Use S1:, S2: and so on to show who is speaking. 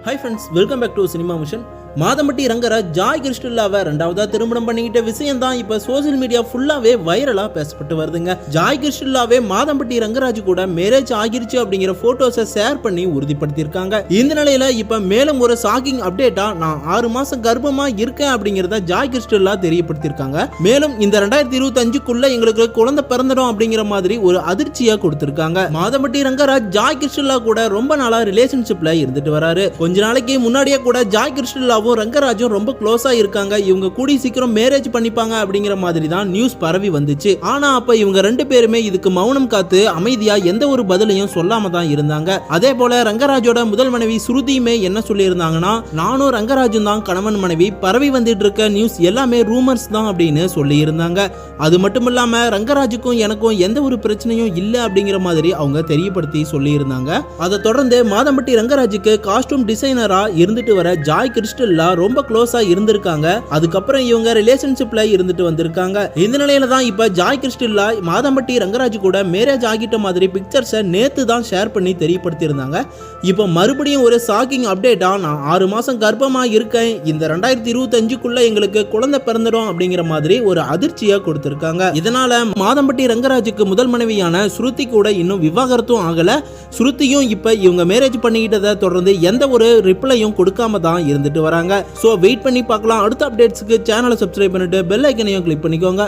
S1: Hi friends, welcome back to Cinema Mission. Madhampatti Rangaraj Joy கிருஷ்ணல்லாவை ரெண்டாவதா திருமணம் பண்ணிக்கிட்ட விஷயம் தான் இப்ப சோசியல் மீடியா ஃபுல்லாவே வைரலா பேசப்பட்டு வருதுங்க. ஜாய் கிருஷ்ணல்லாவே மாதம்பட்டி ரங்கராஜ் கூட மேரேஜ் ஆகிருச்சு அப்படிங்கிற போட்டோஸை ஷேர் பண்ணி உறுதிப்படுத்தியிருக்காங்க. இந்த நிலையில இப்ப மேலும் ஒரு ஷாக்கிங் அப்டேட்டா நான் 6 மாசம் கர்ப்பமா இருக்கேன் அப்படிங்கறத ஜாய் கிருஷ்ணல்லா தெரியப்படுத்தியிருக்காங்க. மேலும் இந்த 2025க்குள்ள எங்களுக்கு குழந்தை பிறந்துடும் அப்படிங்கிற மாதிரி ஒரு அதிர்ச்சியா கொடுத்திருக்காங்க. மாதம்பட்டி ரங்கராஜ் ஜாய் கிருஷ்ணல்லா கூட ரொம்ப நாளா ரிலேஷன்ஷிப்ல இருந்துட்டு வராரு. கொஞ்ச நாளைக்கு முன்னாடியே கூட ஜாய் கிருஷ்ணல்லா ரங்கராஜும் ரொம்ப க்ளோஸா இருக்காங்க, இவங்க கூடி சீக்கிரம் மேரேஜ் பண்ணிப்பாங்க அப்படிங்கிற மாதிரி தான் நியூஸ் பரவி வந்துச்சு. ஆனா அப்ப இவங்க ரெண்டு பேருமே இதுக்கு மௌனம் காத்து அமைதியா எந்த ஒரு பதிலையும் சொல்லாம தான் இருந்தாங்க. அதே போல ரங்கராஜோட முதல் மனைவி ஸ்ருதியுமே என்ன சொல்லி இருந்தாங்கன்னா, நானும் ரங்கராஜும் தான் கணவன் மனைவி, பரவி வந்துட்டு இருக்க நியூஸ் எல்லாமே ரூமர்ஸ் தான் அப்படின்னு சொல்லி இருந்தாங்க. அது மட்டும் இல்லாம ரங்கராஜுக்கும் எனக்கும் எந்த ஒரு பிரச்சனையும் இல்ல அப்படிங்கிற மாதிரி அவங்க தெரியப்படுத்தி சொல்லி இருந்தாங்க. அதை தொடர்ந்து மாதம்பட்டி ரங்கராஜுக்கு காஸ்டியூம் டிசைனரா இருந்துட்டு வர ஜாய் கிருஷ்ணல் ரொம்ப க்ளோஸா இருந்திருக்காங்க. அதுக்கப்புறம் இவங்க ரிலேஷன்ஷிப்ல இருந்துட்டு வந்திருக்காங்க. இந்த நிலையில தான் இப்ப ஜாய் கிருஷ்ணல்லா மாதம்பட்டி ரங்கராஜ் கூட மேரேஜ் ஆகிட்ட மாதிரி பிக்சர்ஸை நேத்து தான் ஷேர் பண்ணி தெரியப்படுத்தி இருந்தாங்க. இப்ப மறுபடியும் ஒரு ஷாக்கிங் அப்டேட்டா நான் 6 மாசம் கர்ப்பமா இருக்கேன், இந்த 2025க்குள்ள எங்களுக்கு குழந்தை பிறந்துடும் அப்படிங்கிற மாதிரி ஒரு அதிர்ச்சியா கொடுத்திருக்காங்க. இதனால மாதம்பட்டி ரங்கராஜுக்கு முதல் மனைவியான ஸ்ருதி கூட இன்னும் விவாகரத்தும் ஆகல. ஸ்ருதியும் இப்ப இவங்க மேரேஜ் பண்ணிக்கிட்டதை தொடர்ந்து எந்த ஒரு ரிப்ளையும் கொடுக்காம தான் இருந்துட்டு வராங்க. சோ வெயிட் பண்ணி பார்க்கலாம். அடுத்த அப்டேட்ஸ்க்கு சேனலை சப்ஸ்கிரைப் பண்ணிட்டு பெல் ஐக்கனையும் கிளிக் பண்ணிக்கோங்க.